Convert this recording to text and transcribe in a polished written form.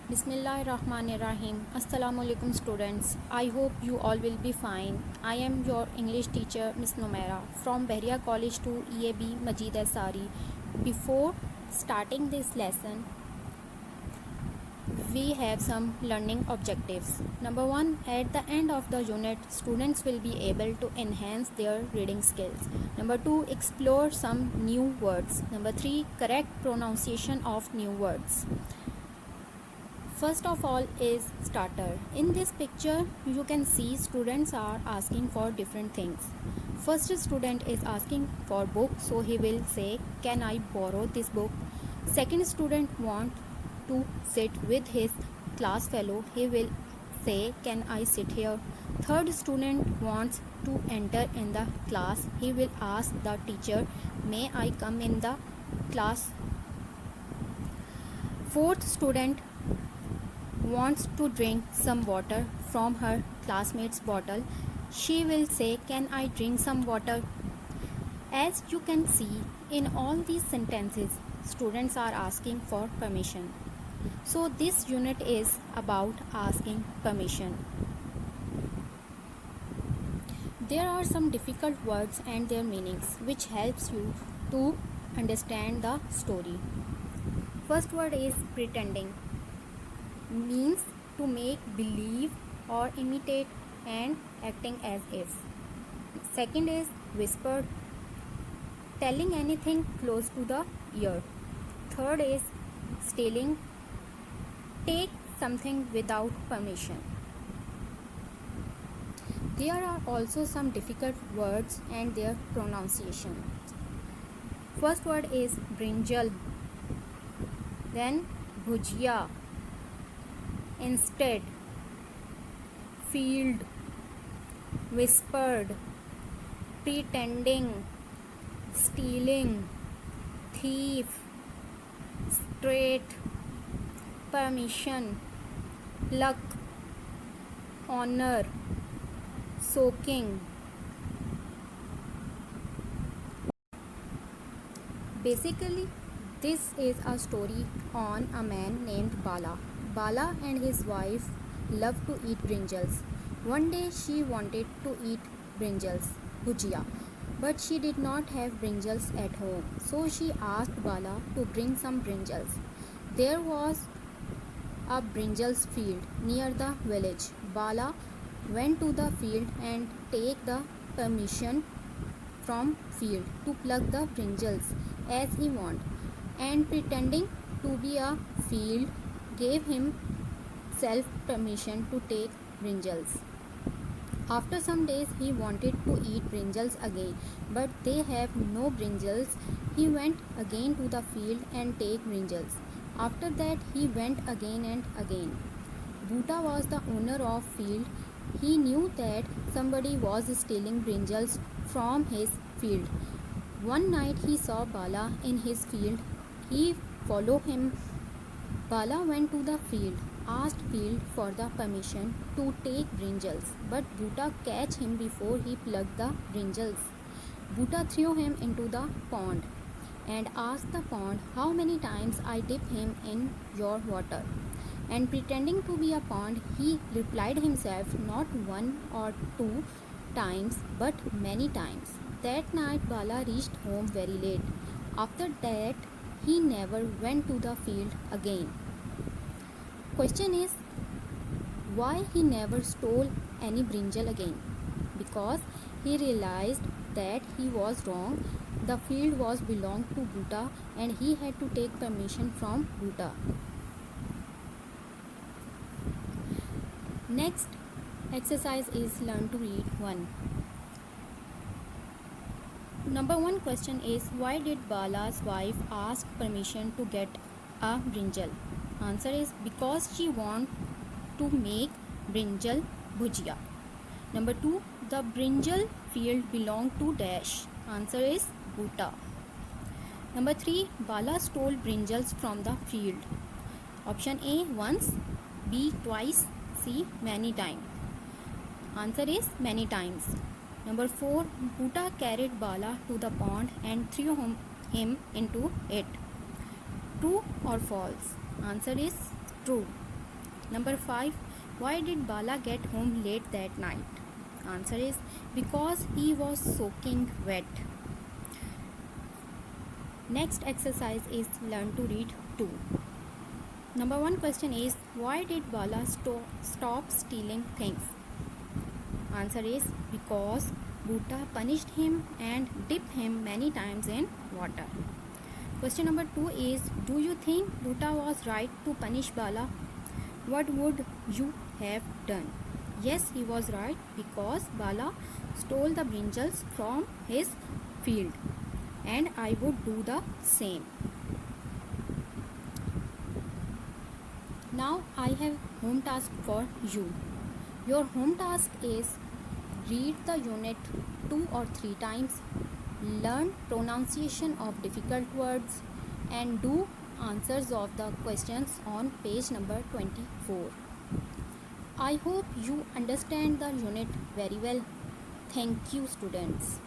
Bismillahirrahmanirrahim. Assalamualaikum students. I hope you all will be fine. I am your English teacher Miss Numera from Behria College to EAB Majid Asari. Before starting this lesson, we have some learning objectives. Number 1, at the end of the unit, students will be able to enhance their reading skills. Number 2, explore some new words. Number 3, correct pronunciation of new words. First of all is starter. In this picture you can see students are asking for different things. First student is asking for book, so he will say, can I borrow this book? Second student want to sit with his class fellow, he will say, can I sit here? Third student wants to enter in the class, he will ask the teacher, may I come in the class? Fourth student wants to drink some water from her classmate's bottle, she will say, can I drink some water? As you can see, in all these sentences, students are asking for permission. So this unit is about asking permission. There are some difficult words and their meanings which helps you to understand the story. First word is pretending. Means to make believe or imitate and acting as if. Second is whispered, telling anything close to the ear. Third is stealing, take something without permission. There are also some difficult words and their pronunciation. First word is brinjal, then bhujia, instead, field, whispered, pretending, stealing, thief, straight, permission, luck, honor, soaking. Basically, this is a story on a man named Bala. Bala and his wife loved to eat brinjals. One day she wanted to eat brinjals, bhujia, but she did not have brinjals at home. So she asked Bala to bring some brinjals. There was a brinjals field near the village. Bala went to the field and take the permission from field to pluck the brinjals as he want, and pretending to be a field gave himself permission to take brinjals. After some days he wanted to eat brinjals again, but they have no brinjals. He went again to the field and take brinjals. After that he went again and again. Bhuta was the owner of field. He knew that somebody was stealing brinjals from his field. One night he saw Bala in his field. He followed him. Bala went to the field, asked field for the permission to take brinjals, but Bhuta catch him before he plucked the brinjals. Bhuta threw him into the pond and asked the pond how many times I dip him in your water. And pretending to be a pond, he replied himself not one or two times but many times. That night Bala reached home very late. After that, he never went to the field again. Question is, why he never stole any brinjal again? Because he realized that he was wrong. The field was belonged to Bhuta and he had to take permission from Bhuta. Next exercise is learn to read 1. Number 1 question is, why did Bala's wife ask permission to get a brinjal? Answer is because she want to make brinjal bhujia. Number 2, the brinjal field belonged to dash. Answer is Bhuta. Number 3, Bala stole brinjals from the field. Option A, once, B, twice, C, many times. Answer is many times. Number 4, Bhuta carried Bala to the pond and threw him into it. True or false? Answer is true. Number 5. Why did Bala get home late that night? Answer is because he was soaking wet. Next exercise is learn to read 2. Number 1 question is why did Bala stop stealing things? Answer is because Bhuta punished him and dipped him many times in water. Question number 2 is do you think Bhuta was right to punish Bala? What would you have done? Yes, he was right because Bala stole the brinjals from his field and I would do the same. Now I have home task for you. Your home task is read the unit 2 or 3 times, learn pronunciation of difficult words and do answers of the questions on page number 24. I hope you understand the unit very well. Thank you, students.